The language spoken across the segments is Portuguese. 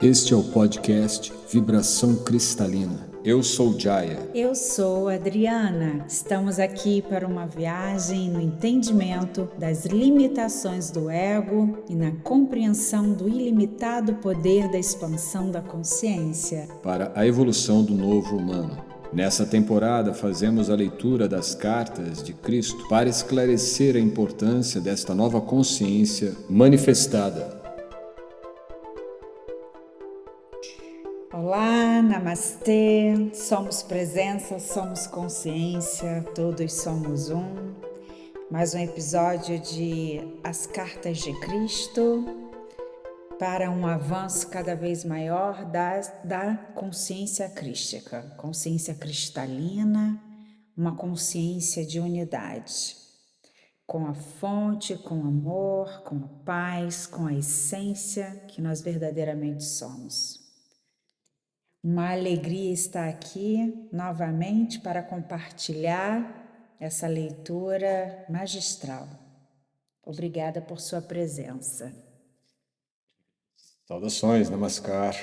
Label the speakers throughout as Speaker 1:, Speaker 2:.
Speaker 1: Este é o podcast Vibração Cristalina. Eu sou Jaya.
Speaker 2: Eu sou Adriana. Estamos aqui para uma viagem no entendimento das limitações do ego e na compreensão do ilimitado poder da expansão da consciência.
Speaker 1: Para a evolução do novo humano. Nessa temporada, fazemos a leitura das cartas de Cristo para esclarecer a importância desta nova consciência manifestada.
Speaker 2: Olá, namastê, somos presença, somos consciência, todos somos um. Mais um episódio de As Cartas de Cristo para um avanço cada vez maior da consciência crística, consciência cristalina, uma consciência de unidade, com a fonte, com o amor, com a paz, com a essência que nós verdadeiramente somos. Uma alegria estar aqui novamente para compartilhar essa leitura magistral. Obrigada por sua presença.
Speaker 1: Saudações, Namaskar.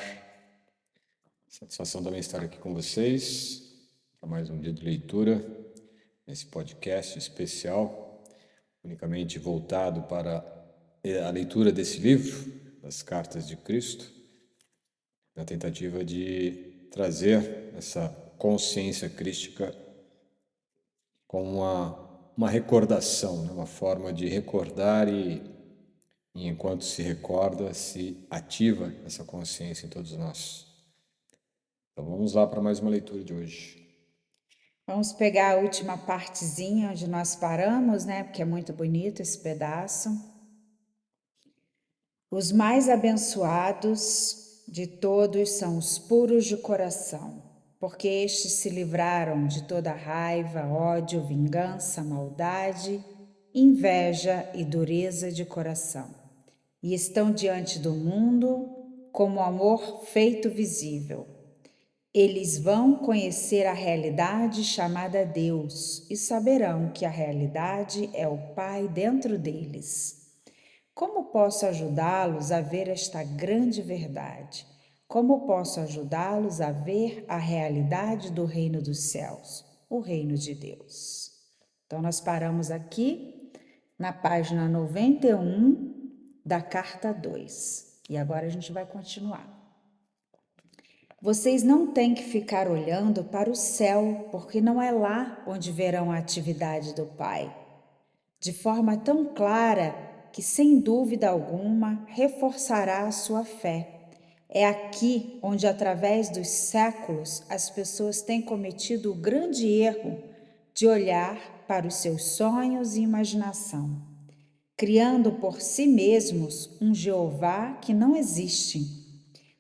Speaker 1: Satisfação também estar aqui com vocês para mais um dia de leitura, nesse podcast especial, unicamente voltado para a leitura desse livro, das Cartas de Cristo, na tentativa de trazer essa consciência crística com uma recordação, né? Uma forma de recordar e enquanto se recorda, se ativa essa consciência em todos nós. Então vamos lá para mais uma leitura de hoje.
Speaker 2: Vamos pegar a última partezinha onde nós paramos, né? Porque é muito bonito esse pedaço. Os mais abençoados de todos são os puros de coração, porque estes se livraram de toda raiva, ódio, vingança, maldade, inveja e dureza de coração, e estão diante do mundo como amor feito visível. Eles vão conhecer a realidade chamada Deus e saberão que a realidade é o Pai dentro deles. Como posso ajudá-los a ver esta grande verdade? Como posso ajudá-los a ver a realidade do reino dos céus, o reino de Deus? Então, nós paramos aqui na página 91 da carta 2. E agora a gente vai continuar. Vocês não têm que ficar olhando para o céu, porque não é lá onde verão a atividade do Pai. De forma tão clara que, sem dúvida alguma, reforçará a sua fé. É aqui onde, através dos séculos, as pessoas têm cometido o grande erro de olhar para os seus sonhos e imaginação, criando por si mesmos um Jeová que não existe.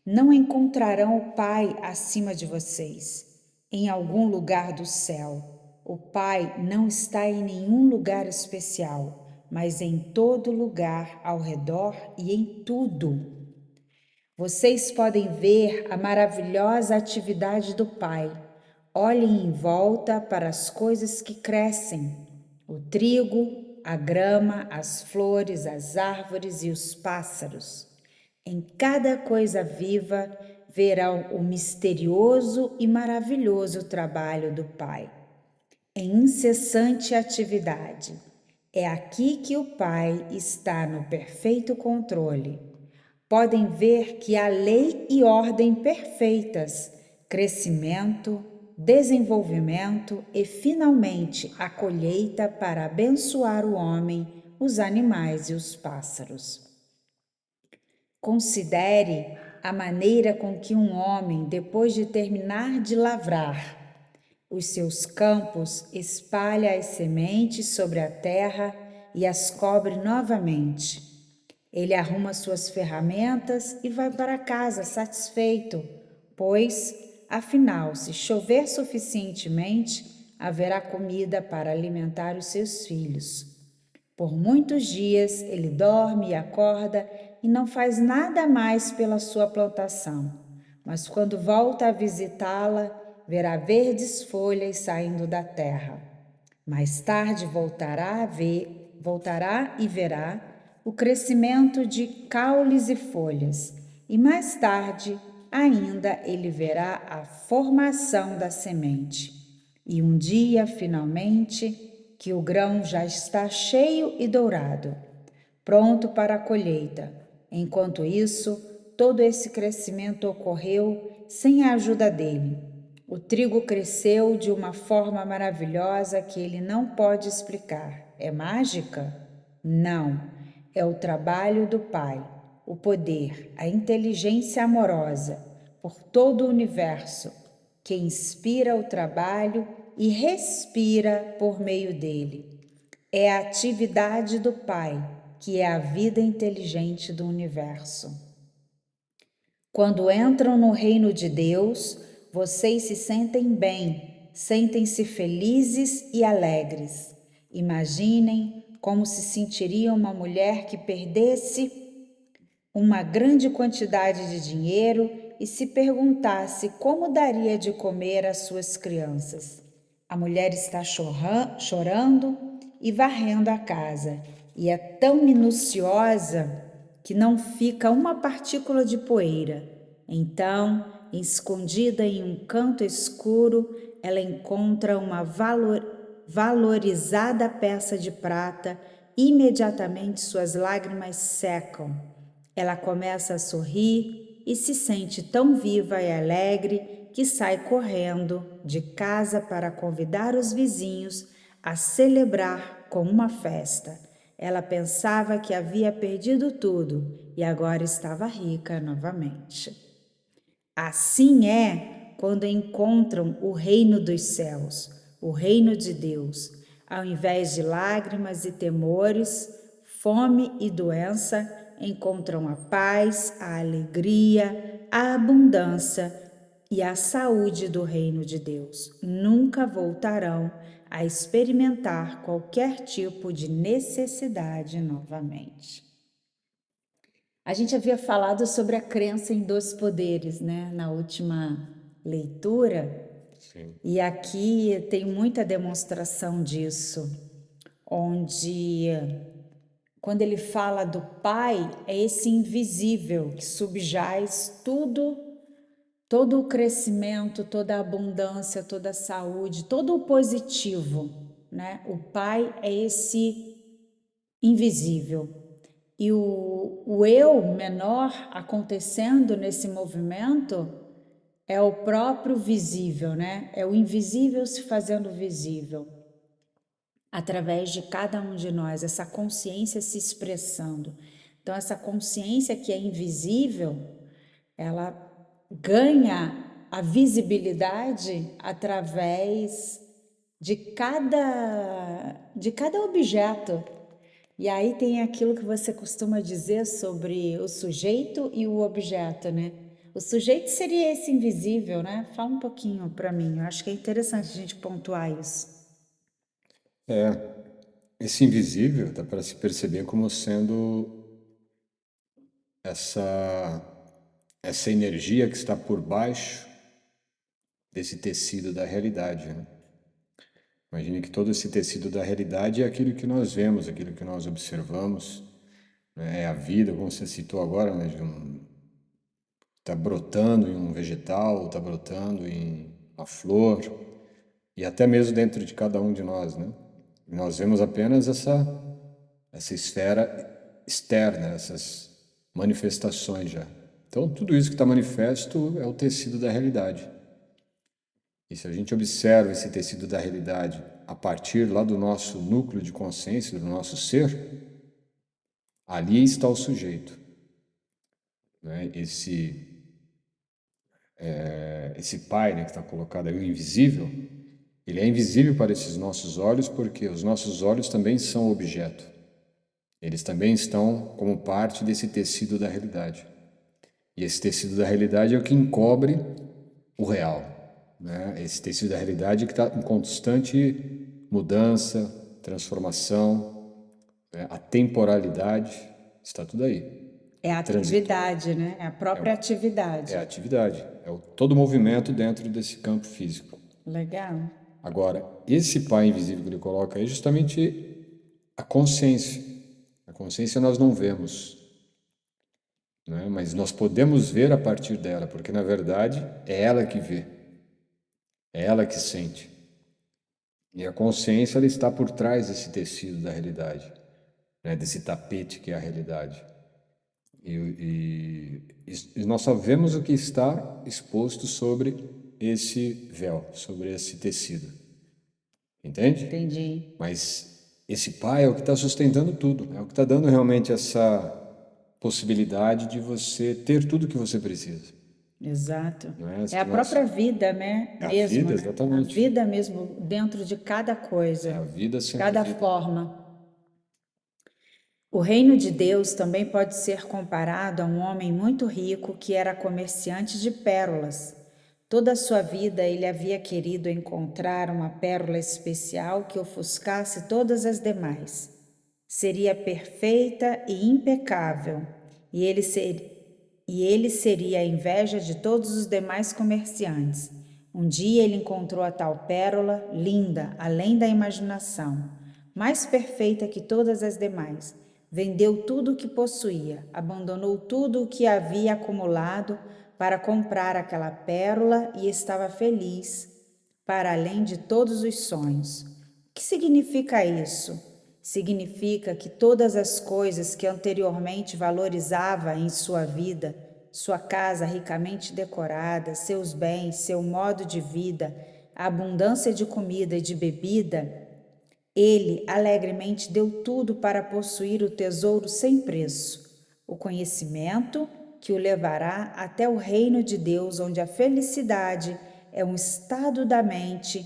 Speaker 2: Não encontrarão o Pai acima de vocês, em algum lugar do céu. O Pai não está em nenhum lugar especial, mas em todo lugar ao redor e em tudo. Vocês podem ver a maravilhosa atividade do Pai. Olhem em volta para as coisas que crescem: o trigo, a grama, as flores, as árvores e os pássaros. Em cada coisa viva verão o misterioso e maravilhoso trabalho do Pai, em incessante atividade. É aqui que o Pai está no perfeito controle. Podem ver que há lei e ordem perfeitas, crescimento, desenvolvimento e, finalmente, a colheita para abençoar o homem, os animais e os pássaros. Considere a maneira com que um homem, depois de terminar de lavrar os seus campos, espalha as sementes sobre a terra e as cobre novamente. Ele arruma suas ferramentas e vai para casa satisfeito, pois, afinal, se chover suficientemente, haverá comida para alimentar os seus filhos. Por muitos dias ele dorme e acorda e não faz nada mais pela sua plantação, mas quando volta a visitá-la, verá verdes folhas saindo da terra. Mais tarde voltará e verá o crescimento de caules e folhas, e mais tarde ainda ele verá a formação da semente. E um dia, finalmente, que o grão já está cheio e dourado, pronto para a colheita. Enquanto isso, todo esse crescimento ocorreu sem a ajuda dele. O trigo cresceu de uma forma maravilhosa que ele não pode explicar. É mágica? Não. É o trabalho do Pai, o poder, a inteligência amorosa por todo o universo, que inspira o trabalho e respira por meio dele. É a atividade do Pai, que é a vida inteligente do universo. Quando entram no reino de Deus, vocês se sentem bem, sentem-se felizes e alegres. Imaginem como se sentiria uma mulher que perdesse uma grande quantidade de dinheiro e se perguntasse como daria de comer às suas crianças. A mulher está chorando e varrendo a casa, e é tão minuciosa que não fica uma partícula de poeira. Então, escondida em um canto escuro, ela encontra uma valorizada peça de prata. Imediatamente suas lágrimas secam. Ela começa a sorrir e se sente tão viva e alegre que sai correndo de casa para convidar os vizinhos a celebrar com uma festa. Ela pensava que havia perdido tudo e agora estava rica novamente. Assim é quando encontram o reino dos céus, o reino de Deus. Ao invés de lágrimas e temores, fome e doença, encontram a paz, a alegria, a abundância e a saúde do reino de Deus. Nunca voltarão a experimentar qualquer tipo de necessidade novamente. A gente havia falado sobre a crença em dois poderes, né, na última leitura,
Speaker 1: Sim.
Speaker 2: e aqui tem muita demonstração disso, onde quando ele fala do Pai, é esse invisível que subjaz tudo, todo o crescimento, toda a abundância, toda a saúde, todo o positivo, né? O Pai é esse invisível. E o eu menor acontecendo nesse movimento é o próprio visível, né? É o invisível se fazendo visível através de cada um de nós, essa consciência se expressando. Então, essa consciência que é invisível, ela ganha a visibilidade através de cada objeto. E aí tem aquilo que você costuma dizer sobre o sujeito e o objeto, né? O sujeito seria esse invisível, né? Fala um pouquinho para mim, eu acho que é interessante a gente pontuar isso.
Speaker 1: Esse invisível dá para se perceber como sendo essa, essa energia que está por baixo desse tecido da realidade, né? Imagine que todo esse tecido da realidade é aquilo que nós vemos, aquilo que nós observamos, né? É a vida, como você citou agora, né? Está brotando em um vegetal, está brotando em uma flor, e até mesmo dentro de cada um de nós, né? Nós vemos apenas essa esfera externa, essas manifestações já. Então, tudo isso que está manifesto é o tecido da realidade. E se a gente observa esse tecido da realidade a partir lá do nosso núcleo de consciência, do nosso ser, ali está o sujeito, né? Esse pai, né, que está colocado aí, o invisível, ele é invisível para esses nossos olhos porque os nossos olhos também são objeto. Eles também estão como parte desse tecido da realidade. E esse tecido da realidade é o que encobre o real, né? Esse tecido da realidade que está em constante mudança, transformação, né? A temporalidade está tudo aí.
Speaker 2: É a
Speaker 1: Trânsito
Speaker 2: atividade, né? É a própria
Speaker 1: é a
Speaker 2: atividade.
Speaker 1: atividade, todo movimento dentro desse campo físico.
Speaker 2: Legal.
Speaker 1: Agora, esse pai invisível que ele coloca aí é justamente a consciência. A consciência nós não vemos. né? Mas nós podemos ver a partir dela, porque na verdade é ela que vê, é ela que sente. E a consciência ela está por trás desse tecido da realidade, né? Desse tapete que é a realidade. E nós só vemos o que está exposto sobre esse véu, sobre esse tecido. Entende?
Speaker 2: Entendi.
Speaker 1: Mas esse pai é o que está sustentando tudo, é o que está dando realmente essa possibilidade de você ter tudo que você precisa.
Speaker 2: Exato.
Speaker 1: Não é?
Speaker 2: É a
Speaker 1: Nós,
Speaker 2: própria vida, né?
Speaker 1: é a
Speaker 2: Mesmo,
Speaker 1: vida,
Speaker 2: né? A
Speaker 1: exatamente.
Speaker 2: vida mesmo dentro de cada
Speaker 1: É
Speaker 2: coisa,
Speaker 1: a vida sendo
Speaker 2: cada
Speaker 1: vida.
Speaker 2: forma. O reino de Deus também pode ser comparado a um homem muito rico que era comerciante de pérolas. Toda a sua vida ele havia querido encontrar uma pérola especial que ofuscasse todas as demais. Seria perfeita e impecável, e ele seria a inveja de todos os demais comerciantes. Um dia ele encontrou a tal pérola, linda, além da imaginação, mais perfeita que todas as demais. Vendeu tudo o que possuía, abandonou tudo o que havia acumulado para comprar aquela pérola e estava feliz, para além de todos os sonhos. O que significa isso? Significa que todas as coisas que anteriormente valorizava em sua vida, sua casa ricamente decorada, seus bens, seu modo de vida, a abundância de comida e de bebida, ele alegremente deu tudo para possuir o tesouro sem preço, o conhecimento que o levará até o reino de Deus, onde a felicidade é um estado da mente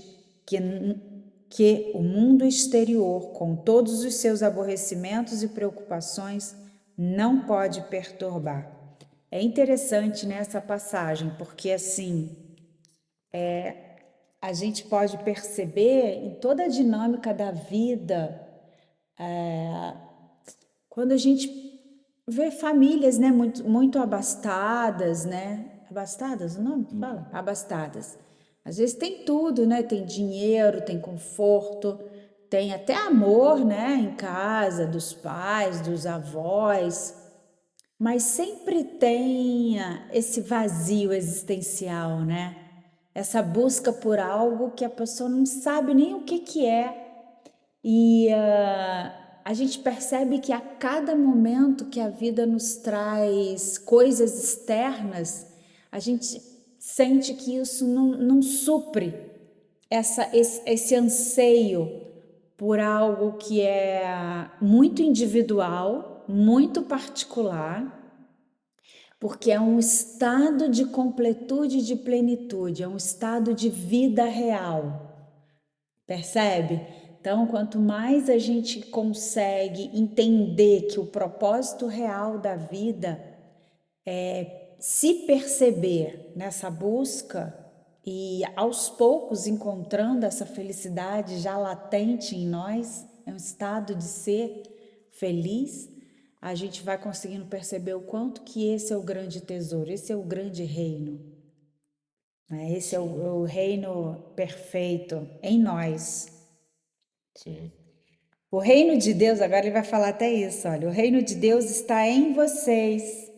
Speaker 2: que o mundo exterior, com todos os seus aborrecimentos e preocupações, não pode perturbar. É interessante nessa passagem, porque assim, a gente pode perceber em toda a dinâmica da vida, quando a gente vê famílias, né, muito abastadas, né? Abastadas, o nome que fala? Abastadas. Às vezes tem tudo, né? Tem dinheiro, tem conforto, tem até amor, né, em casa, dos pais, dos avós, mas sempre tem esse vazio existencial, né? Essa busca por algo que a pessoa não sabe nem o que é. E a gente percebe que a cada momento que a vida nos traz coisas externas, a gente sente que isso não supre esse anseio por algo que é muito individual, muito particular, porque é um estado de completude e de plenitude, é um estado de vida real. Percebe? Então, quanto mais a gente consegue entender que o propósito real da vida é se perceber nessa busca e aos poucos encontrando essa felicidade já latente em nós, é um estado de ser feliz, a gente vai conseguindo perceber o quanto que esse é o grande tesouro, esse é o grande reino, né? Esse é
Speaker 1: Sim,
Speaker 2: o reino perfeito em nós.
Speaker 1: sim.
Speaker 2: O reino de Deus, agora ele vai falar até isso, olha, o reino de Deus está em vocês.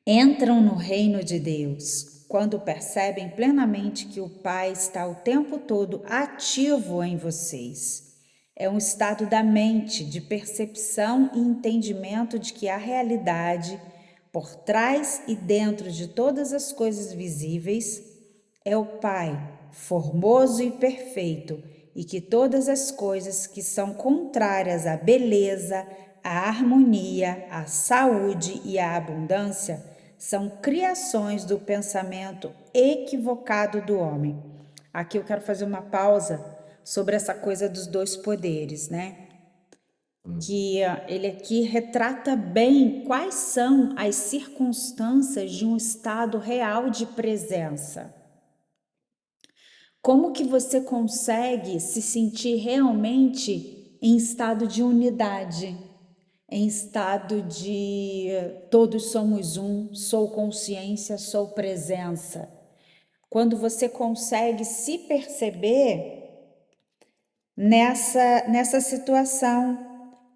Speaker 2: Entram no reino de Deus quando percebem plenamente que o Pai está o tempo todo ativo em vocês. É um estado da mente de percepção e entendimento de que a realidade, por trás e dentro de todas as coisas visíveis, é o Pai, formoso e perfeito, e que todas as coisas que são contrárias à beleza, à harmonia, à saúde e à abundância são criações do pensamento equivocado do homem. Aqui eu quero fazer uma pausa sobre essa coisa dos dois poderes, né? Que ele aqui retrata bem quais são as circunstâncias de um estado real de presença. Como que você consegue se sentir realmente em estado de unidade, em estado de todos somos um, sou consciência, sou presença? Quando você consegue se perceber nessa situação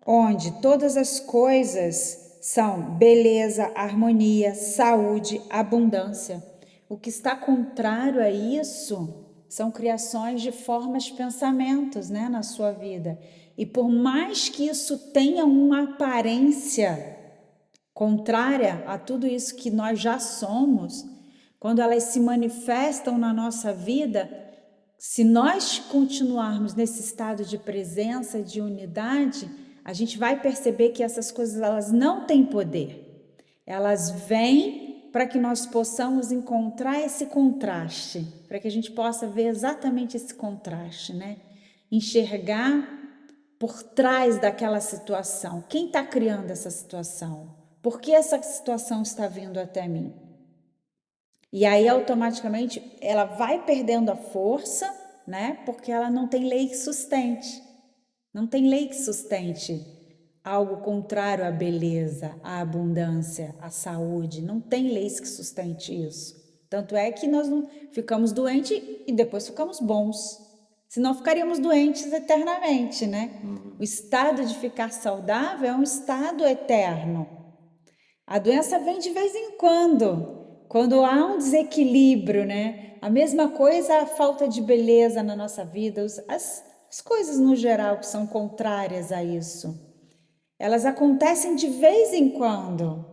Speaker 2: onde todas as coisas são beleza, harmonia, saúde, abundância. O que está contrário a isso são criações de formas de pensamentos, né, na sua vida. E por mais que isso tenha uma aparência contrária a tudo isso que nós já somos, quando elas se manifestam na nossa vida, se nós continuarmos nesse estado de presença, de unidade, a gente vai perceber que essas coisas elas não têm poder. Elas vêm para que nós possamos encontrar esse contraste, para que a gente possa ver exatamente esse contraste, né? Enxergar por trás daquela situação. Quem está criando essa situação? Por que essa situação está vindo até mim? E aí, automaticamente, ela vai perdendo a força, né? Porque ela não tem lei que sustente. Não tem lei que sustente algo contrário à beleza, à abundância, à saúde. Não tem leis que sustente isso. Tanto é que nós não ficamos doentes e depois ficamos bons. Senão ficaríamos doentes eternamente, né? O estado de ficar saudável é um estado eterno. A doença vem de vez em quando há um desequilíbrio, né? A mesma coisa a falta de beleza na nossa vida, as coisas no geral que são contrárias a isso. Elas acontecem de vez em quando,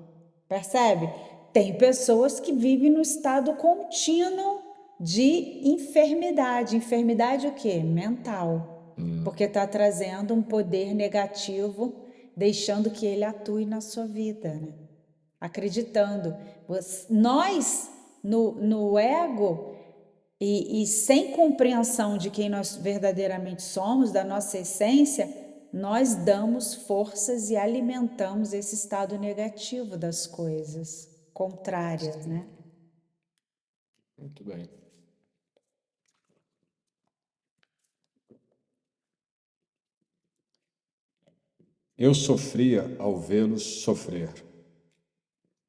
Speaker 2: percebe? Tem pessoas que vivem no estado contínuo de enfermidade. Enfermidade o quê? Mental. Porque está trazendo um poder negativo, deixando que ele atue na sua vida, né? Acreditando. Nós, no ego e sem compreensão de quem nós verdadeiramente somos, da nossa essência, nós damos forças e alimentamos esse estado negativo das coisas, contrárias, né?
Speaker 1: Muito bem. Eu sofria ao vê-los sofrer,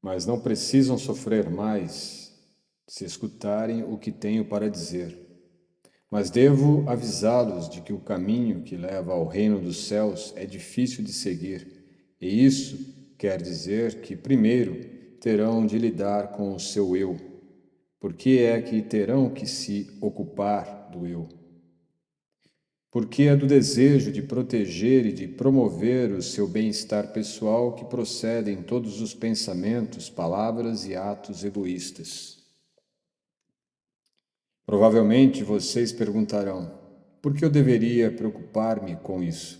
Speaker 1: mas não precisam sofrer mais se escutarem o que tenho para dizer. Mas devo avisá-los de que o caminho que leva ao reino dos céus é difícil de seguir, e isso quer dizer que, primeiro, terão de lidar com o seu eu, porque é que terão que se ocupar do eu. Porque é do desejo de proteger e de promover o seu bem-estar pessoal que procedem todos os pensamentos, palavras e atos egoístas. Provavelmente vocês perguntarão: por que eu deveria preocupar-me com isso?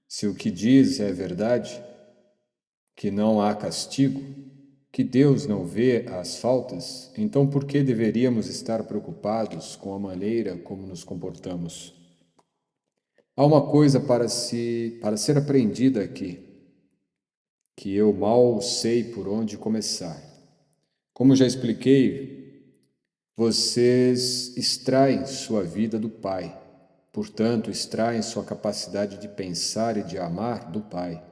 Speaker 1: Se o que diz é verdade, que não há castigo, que Deus não vê as faltas, então por que deveríamos estar preocupados com a maneira como nos comportamos? Há uma coisa para ser aprendida aqui, que eu mal sei por onde começar. Como já expliquei, vocês extraem sua vida do Pai, portanto, extraem sua capacidade de pensar e de amar do Pai.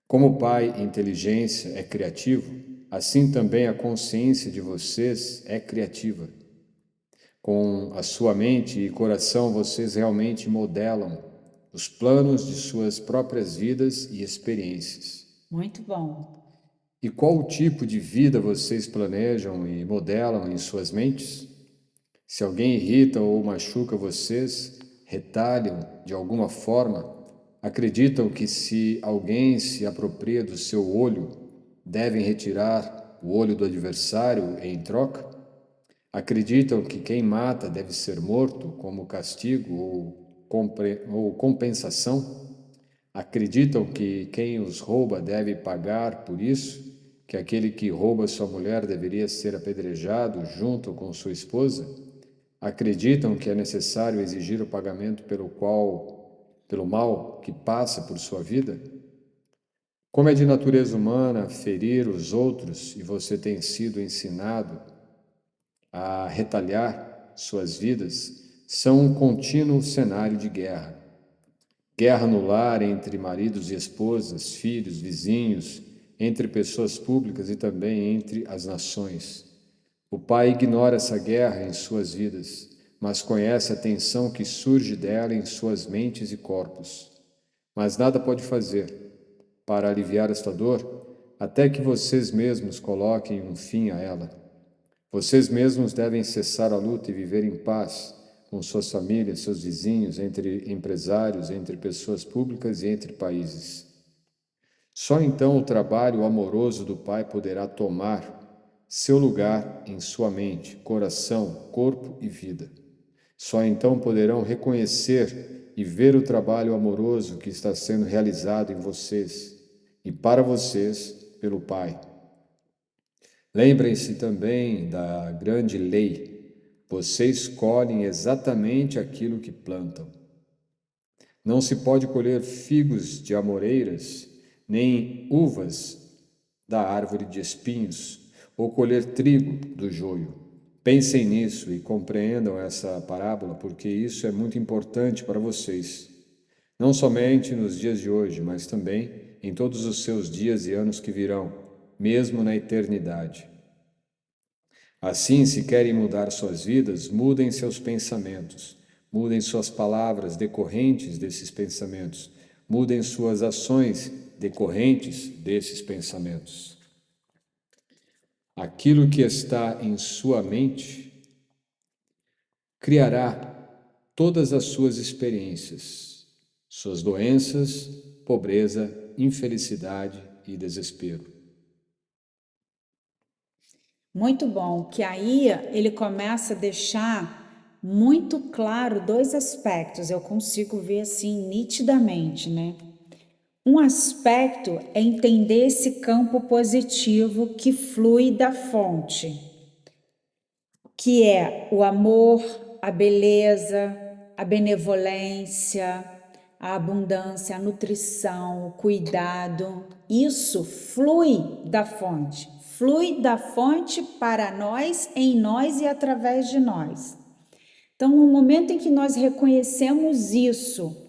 Speaker 1: Como o Pai, inteligência, é criativo, assim também a consciência de vocês é criativa. Com a sua mente e coração, vocês realmente modelam os planos de suas próprias vidas e experiências.
Speaker 2: Muito bom.
Speaker 1: E qual tipo de vida vocês planejam e modelam em suas mentes? Se alguém irrita ou machuca vocês, retalham de alguma forma, acreditam que se alguém se apropria do seu olho, devem retirar o olho do adversário em troca? Acreditam que quem mata deve ser morto como castigo ou compensação? Acreditam que quem os rouba deve pagar por isso? Que aquele que rouba sua mulher deveria ser apedrejado junto com sua esposa? Acreditam que é necessário exigir o pagamento pelo mal que passa por sua vida? Como é de natureza humana ferir os outros e você tem sido ensinado a retalhar suas vidas, são um contínuo cenário de guerra. Guerra no lar entre maridos e esposas, filhos, vizinhos, entre pessoas públicas e também entre as nações. O Pai ignora essa guerra em suas vidas, mas conhece a tensão que surge dela em suas mentes e corpos. Mas nada pode fazer. para aliviar esta dor, até que vocês mesmos coloquem um fim a ela. Vocês mesmos devem cessar a luta e viver em paz com suas famílias, seus vizinhos, entre empresários, entre pessoas públicas e entre países. Só então o trabalho amoroso do Pai poderá tomar seu lugar em sua mente, coração, corpo e vida. Só então poderão reconhecer e ver o trabalho amoroso que está sendo realizado em vocês e para vocês pelo Pai. Lembrem-se também da grande lei: vocês colhem exatamente aquilo que plantam. Não se pode colher figos de amoreiras, nem uvas da árvore de espinhos, ou colher trigo do joio. Pensem nisso e compreendam essa parábola, porque isso é muito importante para vocês. Não somente nos dias de hoje, mas também em todos os seus dias e anos que virão, mesmo na eternidade. Assim, se querem mudar suas vidas, mudem seus pensamentos, mudem suas palavras decorrentes desses pensamentos, mudem suas ações decorrentes desses pensamentos. Aquilo que está em sua mente criará todas as suas experiências, suas doenças, pobreza, infelicidade e desespero.
Speaker 2: Muito bom, que aí ele começa a deixar muito claro dois aspectos, eu consigo ver assim nitidamente, né? Um aspecto é entender esse campo positivo que flui da fonte, que é o amor, a beleza, a benevolência, a abundância, a nutrição, o cuidado. Isso flui da fonte para nós, em nós e através de nós. Então, no momento em que nós reconhecemos isso,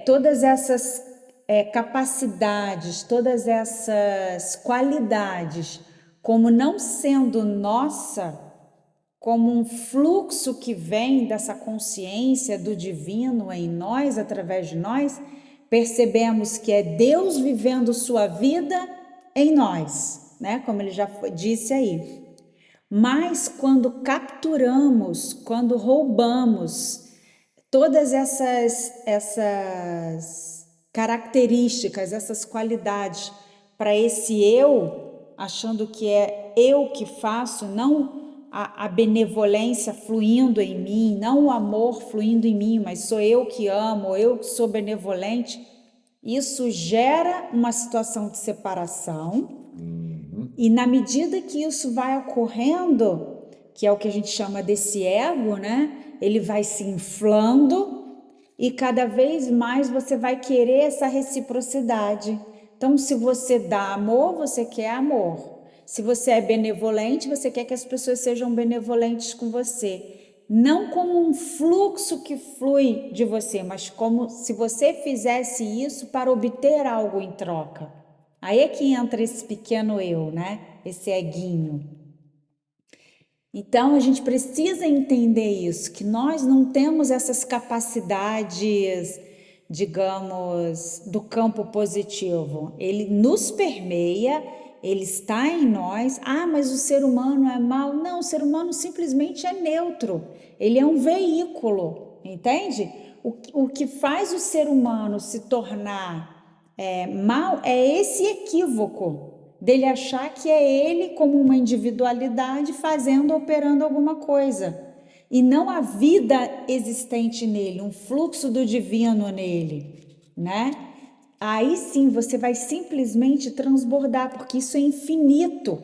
Speaker 2: todas essas capacidades, todas essas qualidades, como não sendo nossa, como um fluxo que vem dessa consciência do divino em nós, através de nós, percebemos que é Deus vivendo sua vida em nós, né? Como ele já disse aí. Mas quando capturamos, quando roubamos todas essas características, essas qualidades para esse eu, achando que é eu que faço, não a benevolência fluindo em mim, não o amor fluindo em mim, mas sou eu que amo, eu que sou benevolente, isso gera uma situação de separação. E na medida que isso vai ocorrendo, que é o que a gente chama desse ego, né? Ele vai se inflando e cada vez mais você vai querer essa reciprocidade. Então, se você dá amor, você quer amor. Se você é benevolente, você quer que as pessoas sejam benevolentes com você. Não como um fluxo que flui de você, mas como se você fizesse isso para obter algo em troca. Aí é que entra esse pequeno eu, né? Esse eguinho. Então, a gente precisa entender isso, que nós não temos essas capacidades, digamos, do campo positivo. Ele nos permeia, ele está em nós. Ah, mas o ser humano é mau? Não, o ser humano simplesmente é neutro. Ele é um veículo, entende? O que faz o ser humano se tornar mal é esse equívoco dele achar que é ele como uma individualidade fazendo, operando alguma coisa e não a vida existente nele, um fluxo do divino nele, né? Aí sim você vai simplesmente transbordar, porque isso é infinito.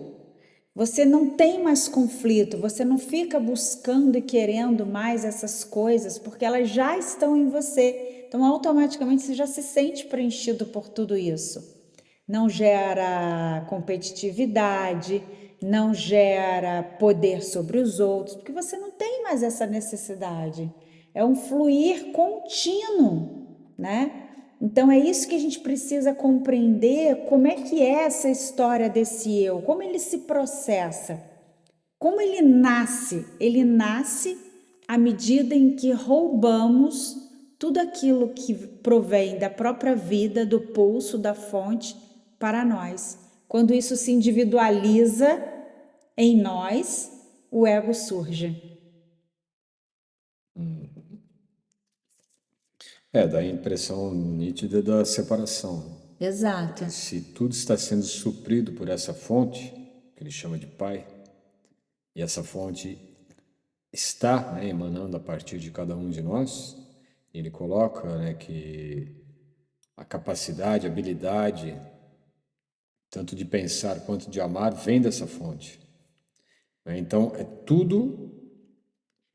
Speaker 2: Você não tem mais conflito, você não fica buscando e querendo mais essas coisas, porque elas já estão em você. Então, automaticamente você já se sente preenchido por tudo isso. Não gera competitividade, não gera poder sobre os outros, porque você não tem mais essa necessidade. É um fluir contínuo, né? Então é isso que a gente precisa compreender, como é que é essa história desse eu, como ele se processa, como ele nasce à medida em que roubamos tudo aquilo que provém da própria vida, do pulso, da fonte, para nós. Quando isso se individualiza em nós, o ego surge.
Speaker 1: Dá a impressão nítida da separação.
Speaker 2: Exato.
Speaker 1: Se tudo está sendo suprido por essa fonte, que ele chama de Pai, e essa fonte está, né, emanando a partir de cada um de nós, ele coloca, né, que a capacidade, a habilidade, tanto de pensar quanto de amar, vem dessa fonte. Então, é tudo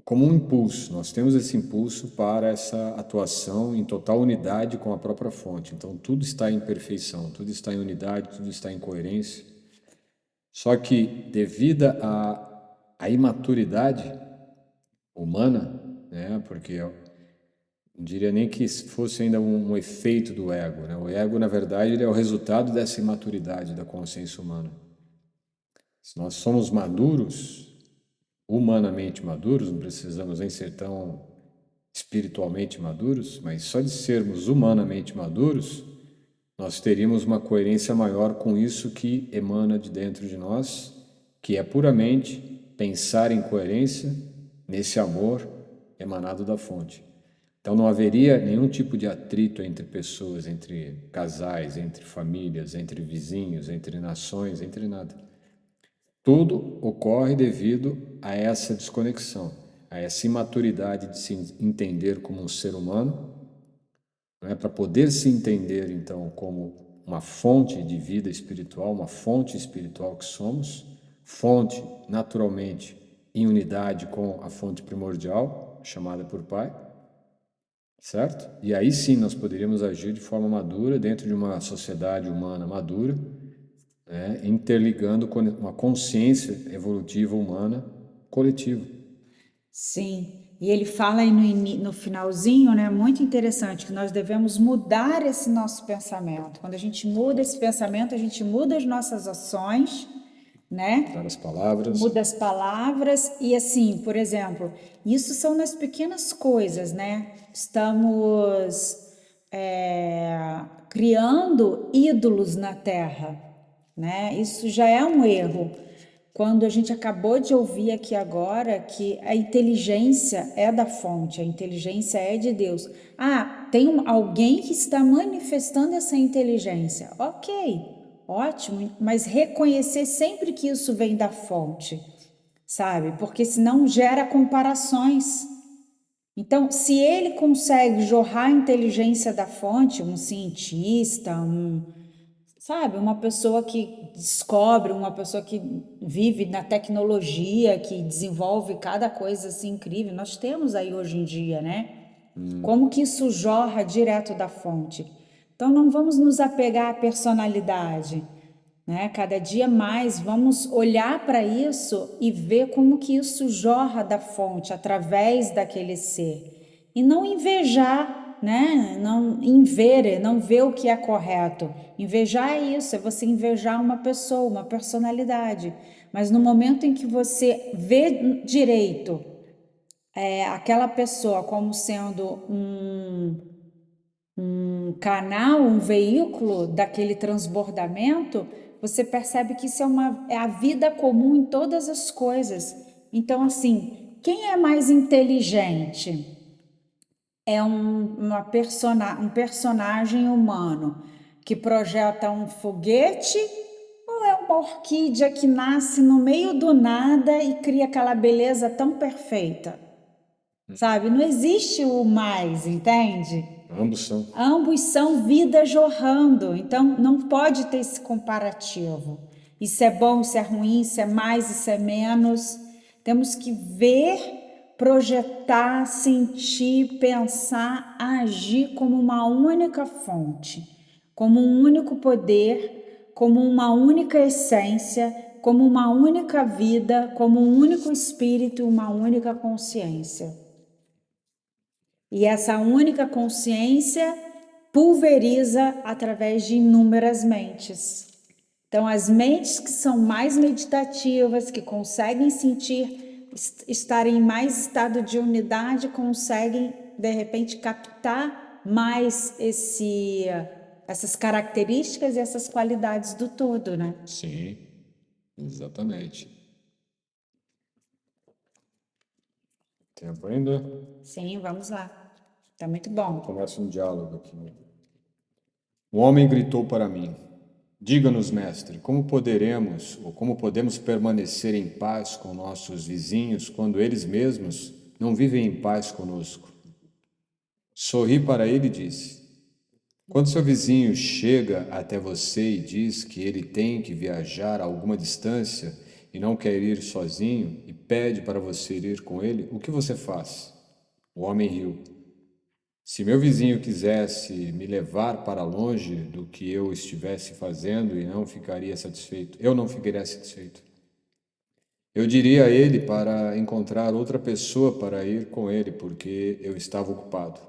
Speaker 1: como um impulso. Nós temos esse impulso para essa atuação em total unidade com a própria fonte. Então, tudo está em perfeição, tudo está em unidade, tudo está em coerência. Só que, devido à imaturidade humana, né, porque eu não diria nem que fosse ainda um efeito do ego, né? O ego, na verdade, ele é o resultado dessa imaturidade da consciência humana. Se nós somos maduros, humanamente maduros, não precisamos nem ser tão espiritualmente maduros, mas só de sermos humanamente maduros, nós teríamos uma coerência maior com isso que emana de dentro de nós, que é puramente pensar em coerência nesse amor emanado da fonte. Então não haveria nenhum tipo de atrito entre pessoas, entre casais, entre famílias, entre vizinhos, entre nações, entre nada. Tudo ocorre devido a essa desconexão, a essa imaturidade de se entender como um ser humano, né? Para poder se entender, então, como uma fonte de vida espiritual, uma fonte espiritual que somos, fonte, naturalmente, em unidade com a fonte primordial, chamada por Pai, certo? E aí sim nós poderíamos agir de forma madura dentro de uma sociedade humana madura, né, interligando com uma consciência evolutiva humana coletiva.
Speaker 2: Sim, e ele fala aí no finalzinho, né, muito interessante, que nós devemos mudar esse nosso pensamento. Quando a gente muda esse pensamento, a gente muda as nossas ações, né?
Speaker 1: Dar as palavras.
Speaker 2: Muda as palavras e assim, por exemplo, isso são nas pequenas coisas, né? Estamos criando ídolos na Terra, né? Isso já é um erro. Quando a gente acabou de ouvir aqui agora que a inteligência é da fonte, a inteligência é de Deus. Ah, tem alguém que está manifestando essa inteligência. Ok, ótimo, mas reconhecer sempre que isso vem da fonte, sabe? Porque senão gera comparações. Então, se ele consegue jorrar a inteligência da fonte, um cientista, sabe, uma pessoa que descobre, uma pessoa que vive na tecnologia, que desenvolve cada coisa assim incrível, nós temos aí hoje em dia, né? Como que isso jorra direto da fonte? Então, não vamos nos apegar à personalidade, né? Cada dia mais vamos olhar para isso e ver como que isso jorra da fonte através daquele ser e não invejar, né? Não ver o que é correto. Invejar é isso, é você invejar uma pessoa, uma personalidade. Mas no momento em que você vê direito aquela pessoa como sendo um canal, um veículo daquele transbordamento, você percebe que isso é a vida comum em todas as coisas. Então, assim, quem é mais inteligente? É um personagem humano que projeta um foguete ou é uma orquídea que nasce no meio do nada e cria aquela beleza tão perfeita? Sabe? Não existe o mais, entende?
Speaker 1: Ambos são.
Speaker 2: Ambos são vida jorrando, então não pode ter esse comparativo. Isso é bom, isso é ruim, isso é mais, isso é menos. Temos que ver, projetar, sentir, pensar, agir como uma única fonte, como um único poder, como uma única essência, como uma única vida, como um único espírito, uma única consciência. E essa única consciência pulveriza através de inúmeras mentes. Então, as mentes que são mais meditativas, que conseguem sentir, estar em mais estado de unidade, conseguem de repente, captar mais essas características e essas qualidades do todo, né?
Speaker 1: Sim, exatamente. Tempo ainda?
Speaker 2: Sim, vamos lá. Tá muito bom.
Speaker 1: Começa um diálogo aqui. O homem gritou para mim: Diga-nos, mestre, como poderemos ou como podemos permanecer em paz com nossos vizinhos quando eles mesmos não vivem em paz conosco? Sorri para ele e disse: Quando seu vizinho chega até você e diz que ele tem que viajar a alguma distância e não quer ir sozinho e pede para você ir com ele, o que você faz? O homem riu. Se meu vizinho quisesse me levar para longe do que eu estivesse fazendo e não ficaria satisfeito, eu não ficaria satisfeito. Eu diria a ele para encontrar outra pessoa para ir com ele, porque eu estava ocupado.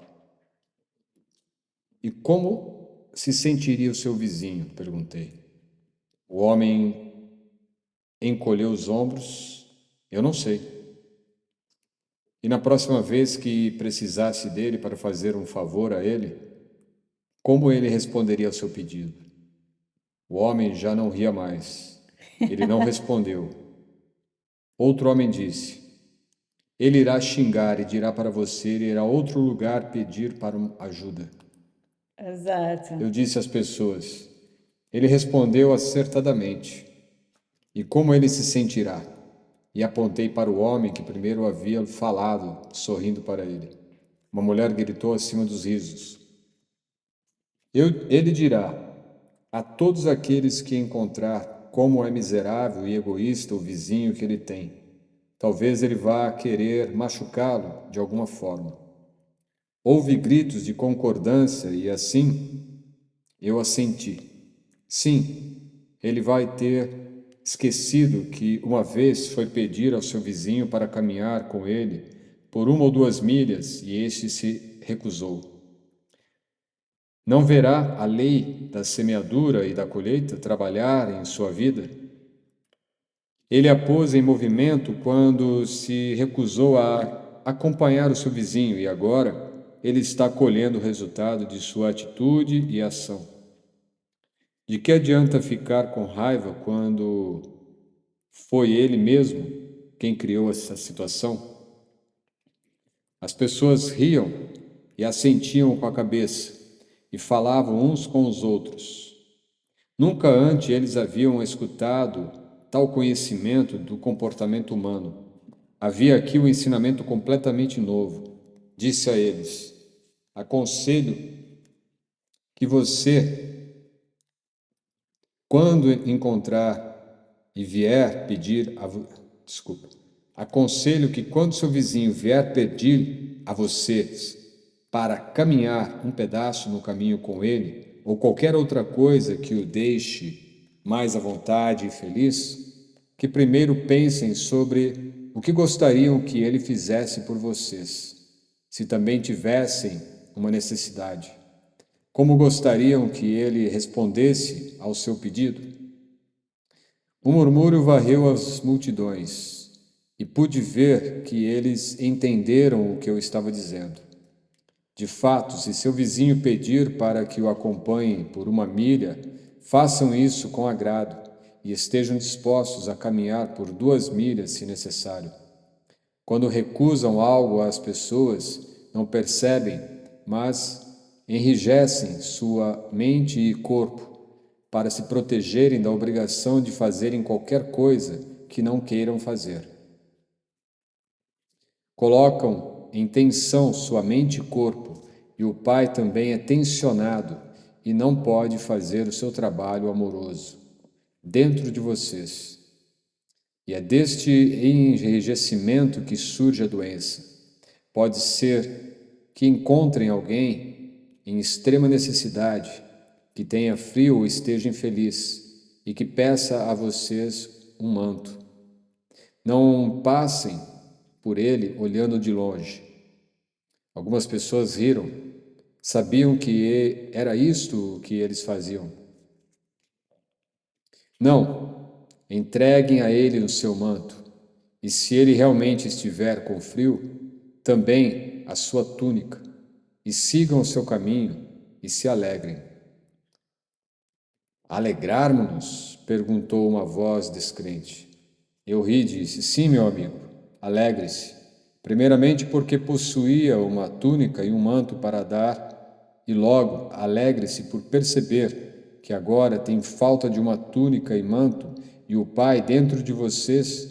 Speaker 1: E como se sentiria o seu vizinho? Perguntei. O homem encolheu os ombros. Eu não sei. E na próxima vez que precisasse dele para fazer um favor a ele, como ele responderia ao seu pedido? O homem já não ria mais. Ele não respondeu. Outro homem disse: Ele irá xingar e dirá para você ir a outro lugar pedir para ajuda.
Speaker 2: Exato.
Speaker 1: Eu disse às pessoas: Ele respondeu acertadamente. E como ele se sentirá? E apontei para o homem que primeiro havia falado, sorrindo para ele. Uma mulher gritou acima dos risos. Ele dirá a todos aqueles que encontrar como é miserável e egoísta o vizinho que ele tem. Talvez ele vá querer machucá-lo de alguma forma. Houve gritos de concordância e assim eu assenti. Sim, ele vai ter esquecido que uma vez foi pedir ao seu vizinho para caminhar com ele por 1 ou 2 milhas e este se recusou. Não verá a lei da semeadura e da colheita trabalhar em sua vida? Ele a pôs em movimento quando se recusou a acompanhar o seu vizinho e agora ele está colhendo o resultado de sua atitude e ação. De que adianta ficar com raiva quando foi ele mesmo quem criou essa situação? As pessoas riam e assentiam com a cabeça e falavam uns com os outros. Nunca antes eles haviam escutado tal conhecimento do comportamento humano. Havia aqui um ensinamento completamente novo. Disse a eles: Aconselho que você, quando encontrar e vier pedir a aconselho que quando seu vizinho vier pedir a vocês para caminhar um pedaço no caminho com ele, ou qualquer outra coisa que o deixe mais à vontade e feliz, que primeiro pensem sobre o que gostariam que ele fizesse por vocês, se também tivessem uma necessidade. Como gostariam que ele respondesse ao seu pedido? Um murmúrio varreu as multidões, e pude ver que eles entenderam o que eu estava dizendo. De fato, se seu vizinho pedir para que o acompanhem por 1 milha, façam isso com agrado e estejam dispostos a caminhar por 2 milhas se necessário. Quando recusam algo às pessoas, não percebem, mas enrijecem sua mente e corpo para se protegerem da obrigação de fazerem qualquer coisa que não queiram fazer. Colocam em tensão sua mente e corpo, e o Pai também é tensionado e não pode fazer o seu trabalho amoroso dentro de vocês. E é deste enrijecimento que surge a doença. Pode ser que encontrem alguém em extrema necessidade, que tenha frio ou esteja infeliz, e que peça a vocês um manto. Não passem por ele olhando de longe. Algumas pessoas riram, sabiam que era isto que eles faziam. Não, entreguem a ele o seu manto, e se ele realmente estiver com frio, também a sua túnica. e sigam o seu caminho e se alegrem. Alegrarmos-nos? Perguntou uma voz descrente. Eu ri e disse, sim, meu amigo, alegre-se. Primeiramente porque possuía uma túnica e um manto para dar, e logo alegre-se por perceber que agora tem falta de uma túnica e manto, e o Pai dentro de vocês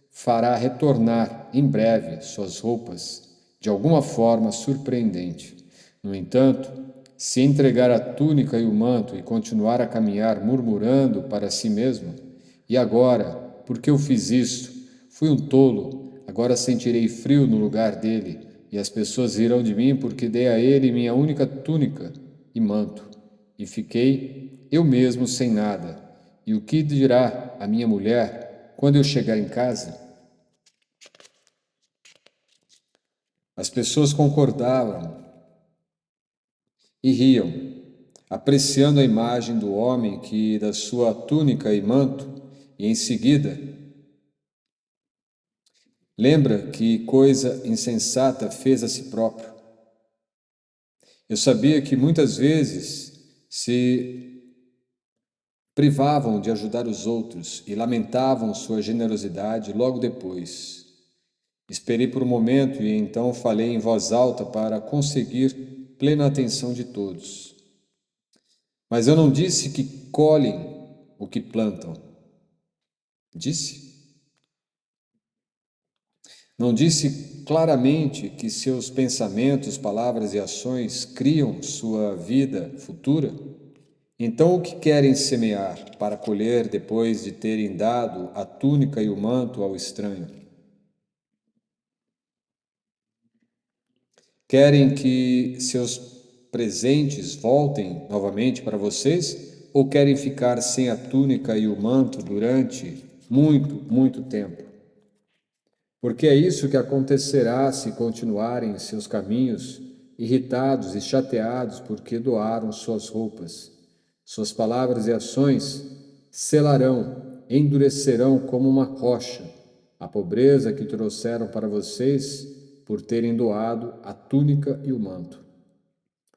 Speaker 1: fará retornar em breve suas roupas de alguma forma surpreendente. No entanto, se entregar a túnica e o manto e continuar a caminhar murmurando para si mesmo, e agora, por que eu fiz isto? Fui um tolo, agora sentirei frio no lugar dele, e as pessoas rirão de mim porque dei a ele minha única túnica e manto, e fiquei eu mesmo sem nada. E o que dirá a minha mulher quando eu chegar em casa? As pessoas concordavam e riam, apreciando a imagem do homem que da sua túnica e manto, e em seguida, lembra que coisa insensata fez a si próprio. Eu sabia que muitas vezes se privavam de ajudar os outros e lamentavam sua generosidade logo depois. Esperei por um momento e então falei em voz alta para conseguir plena atenção de todos. Mas eu não disse que colhem o que plantam. Disse? Não disse claramente que seus pensamentos, palavras e ações criam sua vida futura? Então, o que querem semear para colher depois de terem dado a túnica e o manto ao estranho? Querem que seus presentes voltem novamente para vocês? Ou querem ficar sem a túnica e o manto durante muito, muito tempo? Porque é isso que acontecerá se continuarem em seus caminhos, irritados e chateados porque doaram suas roupas. Suas palavras e ações selarão, endurecerão como uma rocha a pobreza que trouxeram para vocês por terem doado a túnica e o manto.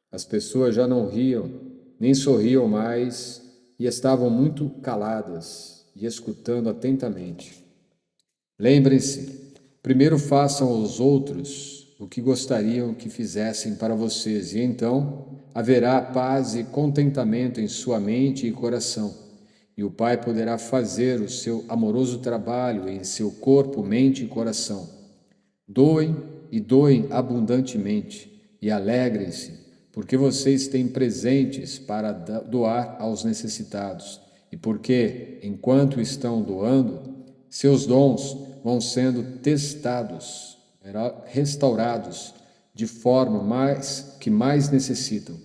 Speaker 1: As pessoas já não riam, nem sorriam mais e estavam muito caladas e escutando atentamente. Lembrem-se, primeiro façam aos outros o que gostariam que fizessem para vocês, e então haverá paz e contentamento em sua mente e coração, e o Pai poderá fazer o seu amoroso trabalho em seu corpo, mente e coração. Doem e doem abundantemente, e alegrem-se, porque vocês têm presentes para doar aos necessitados, e porque, enquanto estão doando, seus dons vão sendo testados, restaurados, de forma que mais necessitam.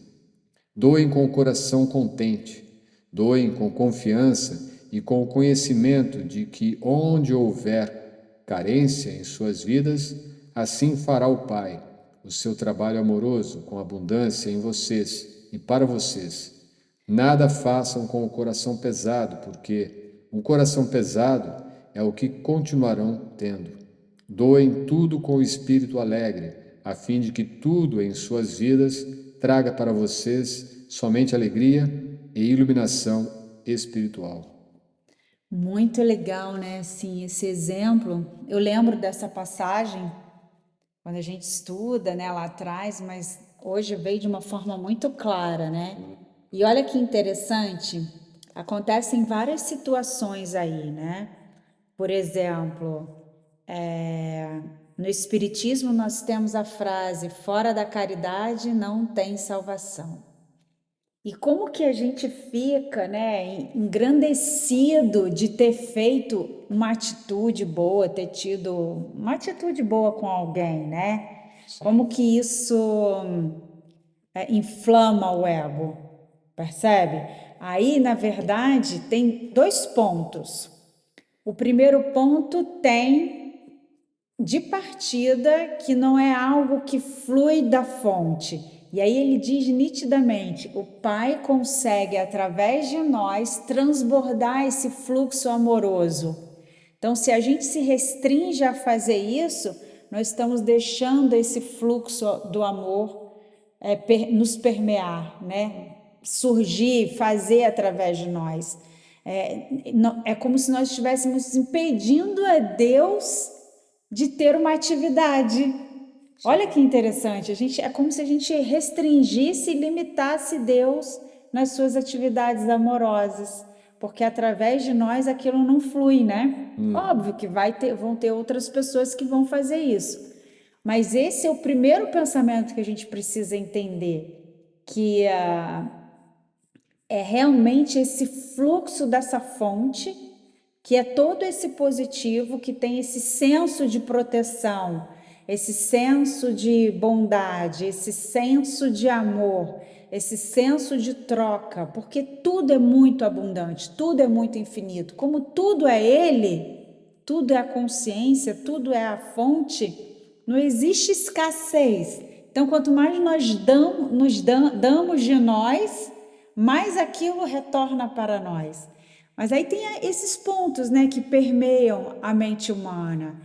Speaker 1: Doem com o coração contente, doem com confiança e com o conhecimento de que onde houver carência em suas vidas, assim fará o Pai o seu trabalho amoroso com abundância em vocês e para vocês. Nada façam com o coração pesado, porque um coração pesado é o que continuarão tendo. Doem tudo com o espírito alegre, a fim de que tudo em suas vidas traga para vocês somente alegria e iluminação espiritual.
Speaker 2: Muito legal, né? Assim, esse exemplo. Eu lembro dessa passagem quando a gente estuda, né, lá atrás, mas hoje veio de uma forma muito clara, né? E olha que interessante, acontecem várias situações aí, né? Por exemplo, no Espiritismo nós temos a frase: fora da caridade não tem salvação. E como que a gente fica, né, engrandecido de ter feito uma atitude boa, ter tido uma atitude boa com alguém, né? Como que isso inflama o ego, percebe? Aí, na verdade, tem dois pontos. O primeiro ponto tem de partida que não é algo que flui da fonte. E aí ele diz nitidamente: o Pai consegue, através de nós, transbordar esse fluxo amoroso. Então, se a gente se restringe a fazer isso, nós estamos deixando esse fluxo do amor nos permear, né? Surgir, fazer através de nós. É como se nós estivéssemos impedindo a Deus de ter uma atividade. Olha que interessante, é como se a gente restringisse e limitasse Deus nas suas atividades amorosas, porque através de nós aquilo não flui, né? Óbvio que vão ter outras pessoas que vão fazer isso, mas esse é o primeiro pensamento que a gente precisa entender, que é realmente esse fluxo dessa fonte, que é todo esse positivo, que tem esse senso de proteção, esse senso de bondade, esse senso de amor, esse senso de troca, porque tudo é muito abundante, tudo é muito infinito. Como tudo é Ele, tudo é a consciência, tudo é a fonte, não existe escassez. Então, quanto mais nós damos de nós, mais aquilo retorna para nós. Mas aí tem esses pontos, né, que permeiam a mente humana.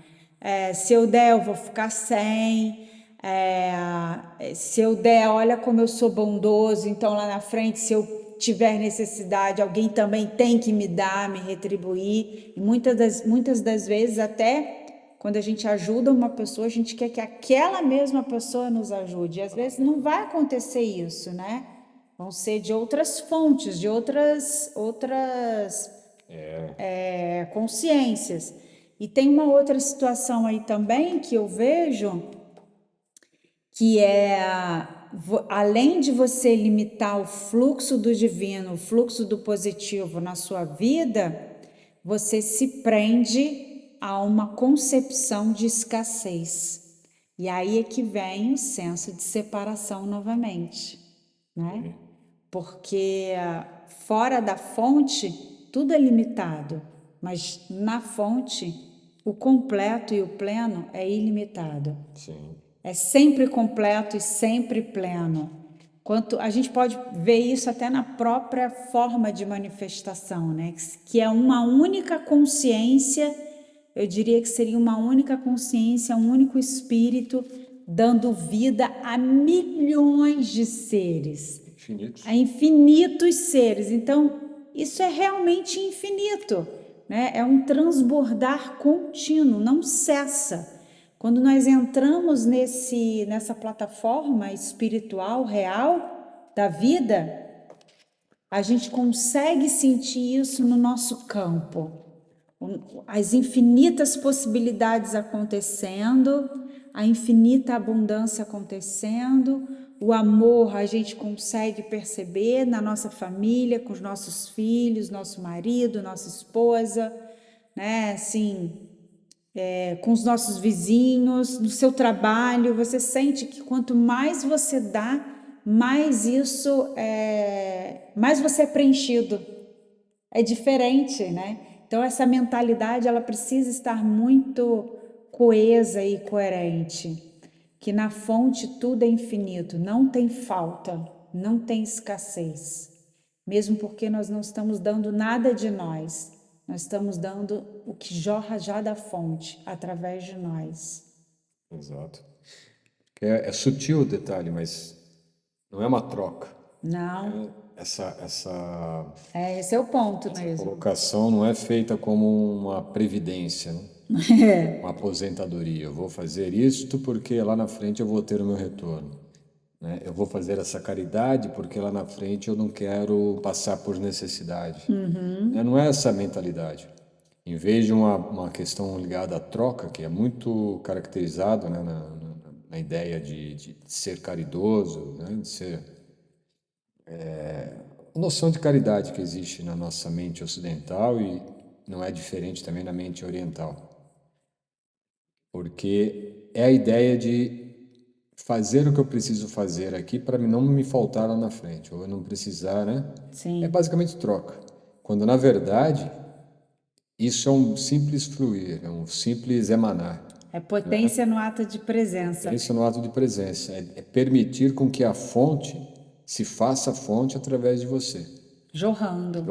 Speaker 2: Se eu der, eu vou ficar sem. Se eu der, olha como eu sou bondoso. Então, lá na frente, se eu tiver necessidade, alguém também tem que me dar, me retribuir. E muitas das vezes, até quando a gente ajuda uma pessoa, a gente quer que aquela mesma pessoa nos ajude. E às vezes não vai acontecer isso, né? Vão ser de outras fontes, de outras consciências. E tem uma outra situação aí também que eu vejo, que além de você limitar o fluxo do divino, o fluxo do positivo na sua vida, você se prende a uma concepção de escassez. E aí é que vem o senso de separação novamente, né? Porque fora da fonte tudo é limitado, mas na fonte o completo e o pleno é ilimitado.
Speaker 1: Sim.
Speaker 2: É sempre completo e sempre pleno. A gente pode ver isso até na própria forma de manifestação, né? Que é uma única consciência, eu diria que seria uma única consciência, um único espírito, dando vida a milhões de seres.
Speaker 1: Infinitos.
Speaker 2: A infinitos seres. Então, isso é realmente infinito, né? É um transbordar contínuo, não cessa. Quando nós entramos nessa plataforma espiritual real da vida, a gente consegue sentir isso no nosso campo. As infinitas possibilidades acontecendo, a infinita abundância acontecendo, o amor a gente consegue perceber na nossa família, com os nossos filhos, nosso marido, nossa esposa, né? Assim, com os nossos vizinhos, no seu trabalho, você sente que quanto mais você dá, mais mais você é preenchido. É diferente, né? Então essa mentalidade ela precisa estar muito coesa e coerente, que na fonte tudo é infinito, não tem falta, não tem escassez. Mesmo porque nós não estamos dando nada de nós, nós estamos dando o que jorra já da fonte, através de nós.
Speaker 1: Exato. É sutil o detalhe, mas não é uma troca.
Speaker 2: Não,
Speaker 1: Essa
Speaker 2: esse é o ponto mesmo.
Speaker 1: colocação não é feita como uma previdência, né? Uma aposentadoria. Eu vou fazer isto porque lá na frente eu vou ter o meu retorno, né? Eu vou fazer essa caridade porque lá na frente eu não quero passar por necessidade. Não é essa a mentalidade. Em vez de uma questão ligada à troca, que é muito caracterizado, né, na ideia de ser caridoso, né, de ser a noção de caridade que existe na nossa mente ocidental e não é diferente também na mente oriental. Porque é a ideia de fazer o que eu preciso fazer aqui para não me faltar lá na frente, ou eu não precisar, né?
Speaker 2: Sim.
Speaker 1: É basicamente troca. Quando, na verdade, isso é um simples fluir, é um simples emanar.
Speaker 2: É potência no ato de presença.
Speaker 1: Isso no ato de presença. É permitir com que a fonte se faça fonte através de você.
Speaker 2: Jorrando.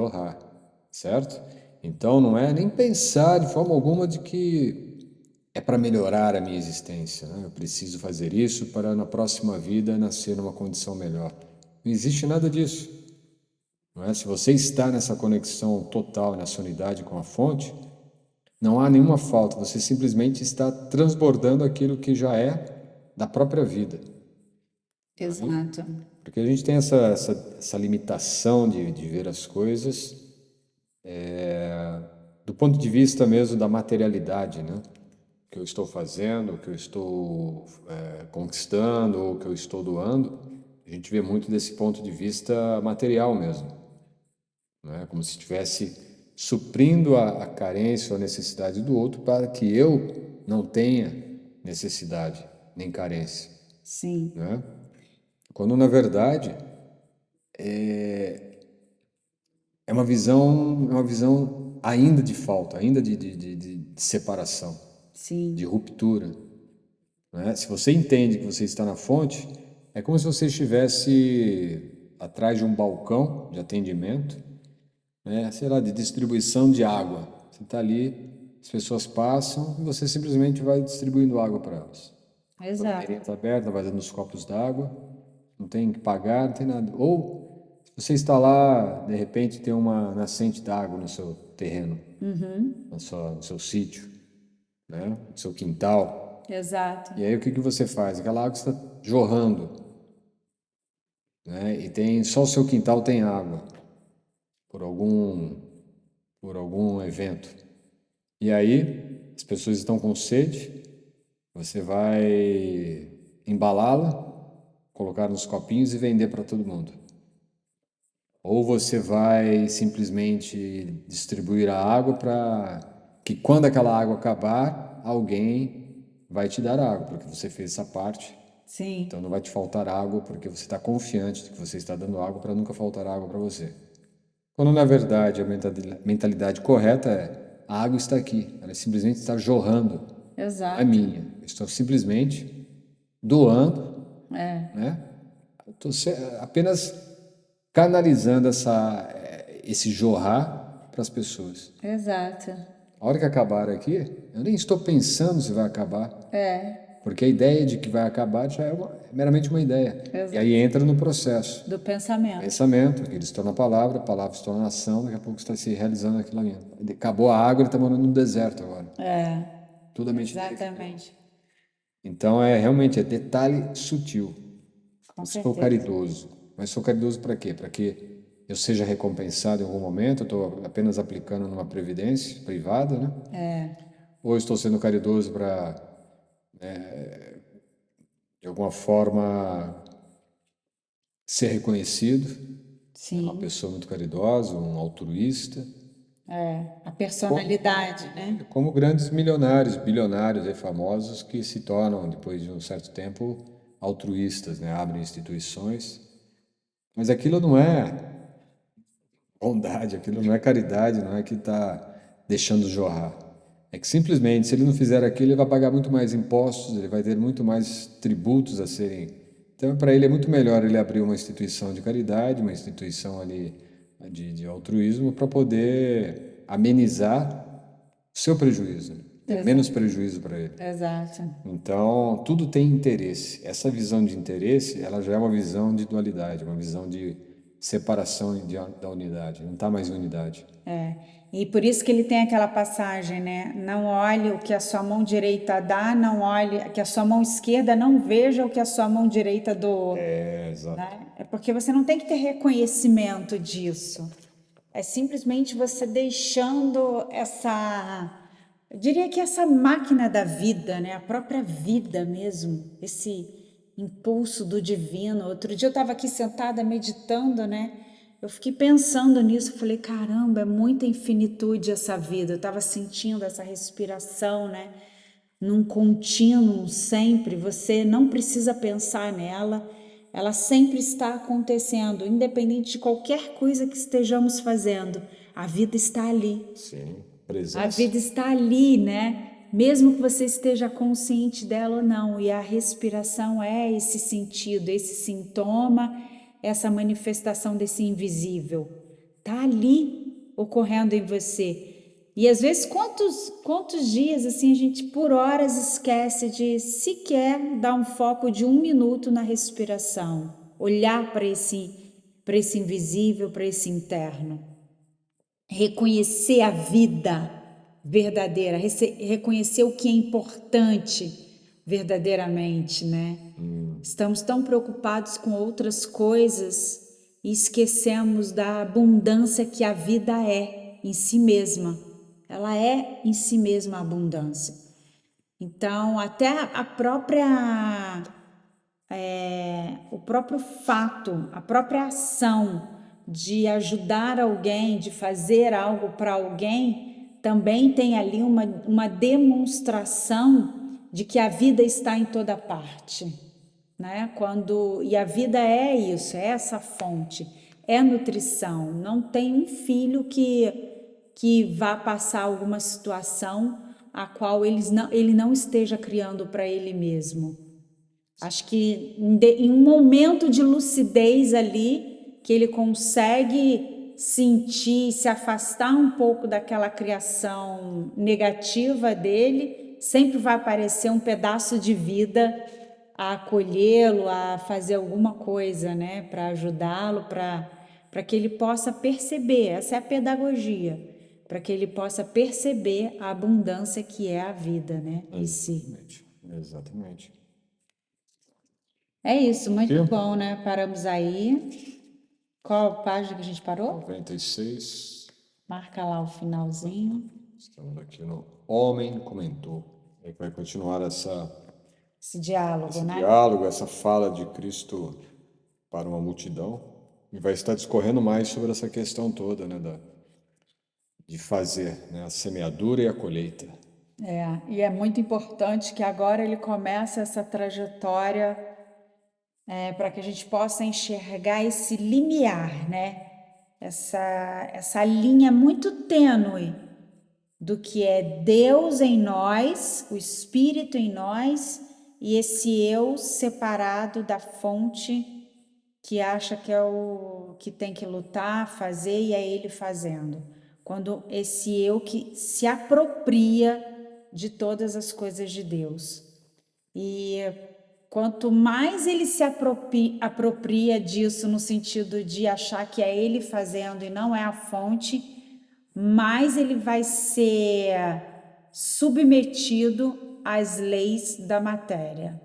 Speaker 1: Certo? Então, não é nem pensar de forma alguma de que é para melhorar a minha existência, né? Eu preciso fazer isso para na próxima vida nascer numa condição melhor. Não existe nada disso, não é? Se você está nessa conexão total, nessa unidade com a fonte, não há nenhuma falta, você simplesmente está transbordando aquilo que já é da própria vida.
Speaker 2: Exato.
Speaker 1: Porque a gente tem essa limitação de ver as coisas do ponto de vista mesmo da materialidade, né? O que eu estou fazendo, o que eu estou conquistando, ou o que eu estou doando, a gente vê muito desse ponto de vista material mesmo, né? Como se estivesse suprindo a carência ou a necessidade do outro para que eu não tenha necessidade nem carência,
Speaker 2: Sim,
Speaker 1: né? Quando na verdade é uma visão ainda de falta, ainda de separação, de
Speaker 2: sim,
Speaker 1: ruptura, né? Se você entende que você está na fonte, é como se você estivesse atrás de um balcão de atendimento, né? Sei lá, de distribuição de água. Você está ali, as pessoas passam e você simplesmente vai distribuindo água para elas. A torneirinha
Speaker 2: exato.
Speaker 1: está aberta, vai dando os copos d'água, não tem que pagar, não tem nada. Ou se você está lá, de repente tem uma nascente d'água no seu terreno,
Speaker 2: Uhum,
Speaker 1: no seu sítio, né? No seu quintal.
Speaker 2: exato.
Speaker 1: E aí o que que você faz? Aquela água está jorrando, né? E tem só o seu quintal tem água por algum por algum evento. E aí as pessoas estão com sede, você vai embalá-la, colocar nos copinhos e vender para todo mundo. Ou você vai simplesmente distribuir a água para que quando aquela água acabar, alguém vai te dar água, porque você fez essa parte. Então
Speaker 2: Sim,
Speaker 1: não vai te faltar água, porque você está confiante de que você está dando água para nunca faltar água para você. Quando na verdade a mentalidade correta é a água está aqui, ela simplesmente está jorrando, não é
Speaker 2: exato.
Speaker 1: minha. Eu estou simplesmente doando,
Speaker 2: É,
Speaker 1: né? Estou apenas canalizando esse jorrar para as pessoas.
Speaker 2: exato.
Speaker 1: A hora que acabar aqui, eu nem estou pensando se vai acabar,
Speaker 2: É,
Speaker 1: porque a ideia de que vai acabar já é meramente uma ideia. E aí
Speaker 2: exato.
Speaker 1: entra no processo.
Speaker 2: Do pensamento.
Speaker 1: Pensamento, ele se torna palavra, a palavra se torna ação, daqui a pouco está se realizando aquilo ali. Ele acabou a água, ele está morando no deserto agora.
Speaker 2: É,
Speaker 1: Tudo a mente dele criou.
Speaker 2: exatamente.
Speaker 1: Então é realmente detalhe sutil.
Speaker 2: Com
Speaker 1: Eu sou
Speaker 2: certeza.
Speaker 1: caridoso. Mas sou caridoso para quê? Para que eu seja recompensado em algum momento, eu estou apenas aplicando numa previdência privada, né?
Speaker 2: É,
Speaker 1: Ou eu estou sendo caridoso para, de alguma forma, ser reconhecido, né? Uma
Speaker 2: sim.
Speaker 1: pessoa muito caridosa, um altruísta.
Speaker 2: É, a
Speaker 1: Como,
Speaker 2: personalidade, né?
Speaker 1: como grandes milionários, bilionários e famosos que se tornam, depois de um certo tempo, altruístas, né? Abrem instituições. Mas aquilo não é bondade, aquilo não é caridade, não é que está deixando jorrar. É que simplesmente, se ele não fizer aquilo, ele vai pagar muito mais impostos, ele vai ter muito mais tributos a serem. Então, para ele é muito melhor ele abrir uma instituição de caridade, uma instituição ali de altruísmo, para poder amenizar o seu prejuízo, né? Ter menos
Speaker 2: Exato.
Speaker 1: prejuízo para ele.
Speaker 2: Exato.
Speaker 1: Então, tudo tem interesse. Essa visão de interesse, ela já é uma visão de dualidade, uma visão de separação da unidade. Não está mais em unidade.
Speaker 2: É. E por isso que ele tem aquela passagem, né? Não olhe o que a sua mão direita dá, não olhe que a sua mão esquerda não veja o que a sua mão direita doou,
Speaker 1: É, exato.
Speaker 2: né? É porque você não tem que ter reconhecimento disso. É simplesmente você deixando eu diria que essa máquina da vida, né? A própria vida mesmo, esse impulso do divino. Outro dia eu estava aqui sentada meditando, né? Eu fiquei pensando nisso, falei, caramba, é muita infinitude essa vida. Eu estava sentindo essa respiração, né? Num contínuo sempre, você não precisa pensar nela, ela sempre está acontecendo, independente de qualquer coisa que estejamos fazendo, a vida está ali.
Speaker 1: Sim,
Speaker 2: A
Speaker 1: presença.
Speaker 2: vida está ali, né? Mesmo que você esteja consciente dela ou não, e a respiração é esse sentido, esse sintoma, essa manifestação desse invisível. Está ali ocorrendo em você. E às vezes quantos dias assim a gente por horas esquece de sequer dar um foco de 1 minuto na respiração, olhar para esse invisível, para esse interno, reconhecer a vida verdadeira, reconhecer o que é importante verdadeiramente, né? Estamos tão preocupados com outras coisas e esquecemos da abundância que a vida é em si mesma. Ela é em si mesma a abundância. Então, até o próprio fato, a própria ação de ajudar alguém, de fazer algo para alguém, também tem ali uma demonstração de que a vida está em toda parte, né? E a vida é isso, é essa fonte, é nutrição. Não tem um filho que vá passar alguma situação a qual ele não esteja criando para ele mesmo. Acho que em um momento de lucidez ali, que ele consegue sentir, se afastar um pouco daquela criação negativa dele, sempre vai aparecer um pedaço de vida a acolhê-lo, a fazer alguma coisa, né, para ajudá-lo, para que ele possa perceber, essa é a pedagogia, para que ele possa perceber a abundância que é a vida, né, em si.
Speaker 1: Exatamente.
Speaker 2: É isso, muito bom, né? Paramos aí. Qual página que a gente parou?
Speaker 1: 96.
Speaker 2: Marca lá o finalzinho.
Speaker 1: Estamos aqui no Homem Comentou. É que vai continuar
Speaker 2: Esse diálogo, né?
Speaker 1: diálogo, essa fala de Cristo para uma multidão. E vai estar discorrendo mais sobre essa questão toda, né? De fazer, né, a semeadura e a colheita.
Speaker 2: E é muito importante que agora ele comece essa trajetória para que a gente possa enxergar esse limiar, né? Essa linha muito tênue do que é Deus em nós, o Espírito em nós, e esse eu separado da fonte que acha que é o que tem que lutar, fazer e é ele fazendo. Quando esse eu que se apropria de todas as coisas de Deus. E quanto mais ele se apropria disso no sentido de achar que é ele fazendo e não é a fonte, mais ele vai ser submetido às leis da matéria.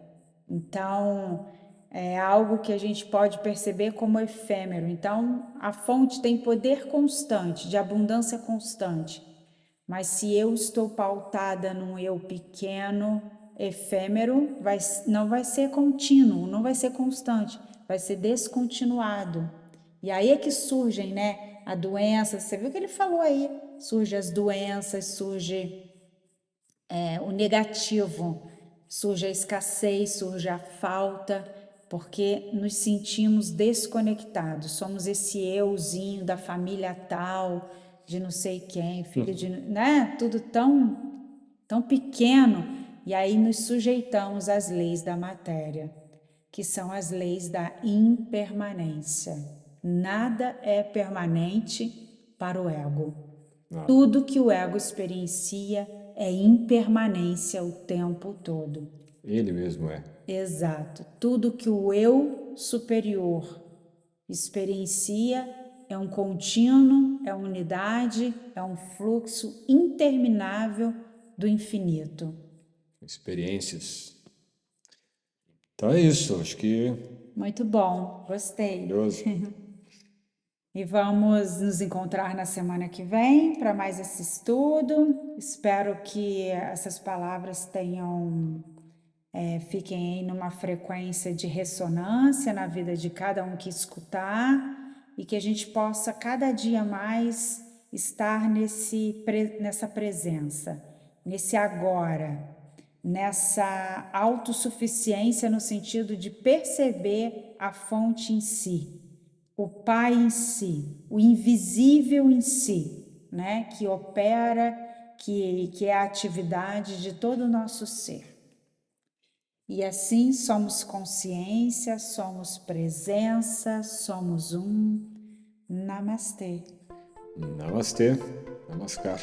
Speaker 2: Então, é algo que a gente pode perceber como efêmero. Então, a fonte tem poder constante, de abundância constante. Mas se eu estou pautada num eu pequeno, efêmero, não vai ser contínuo, não vai ser constante, vai ser descontinuado. E aí é que surgem, né, a doença, você viu que ele falou aí, surgem as doenças, surge o negativo, surge a escassez, surge a falta, porque nos sentimos desconectados, somos esse euzinho da família tal, de não sei quem, filho de, né, tudo tão pequeno, e aí nos sujeitamos às leis da matéria, que são as leis da impermanência. Nada é permanente para o ego. Tudo que o ego experiencia é impermanência o tempo todo.
Speaker 1: Ele mesmo é.
Speaker 2: Exato. Tudo que o eu superior experiencia é um contínuo, é uma unidade, é um fluxo interminável do infinito.
Speaker 1: Experiências. Então é isso, acho que
Speaker 2: Muito bom, gostei.
Speaker 1: maravilhoso.
Speaker 2: E vamos nos encontrar na semana que vem para mais esse estudo. Espero que essas palavras fiquem aí numa frequência de ressonância na vida de cada um que escutar e que a gente possa cada dia mais estar nessa presença, nesse agora, nessa autossuficiência no sentido de perceber a fonte em si, o Pai em si, o invisível em si, né, que opera, que é a atividade de todo o nosso ser. E assim somos consciência, somos presença, somos um. Namastê.
Speaker 1: Namastê, namaskar.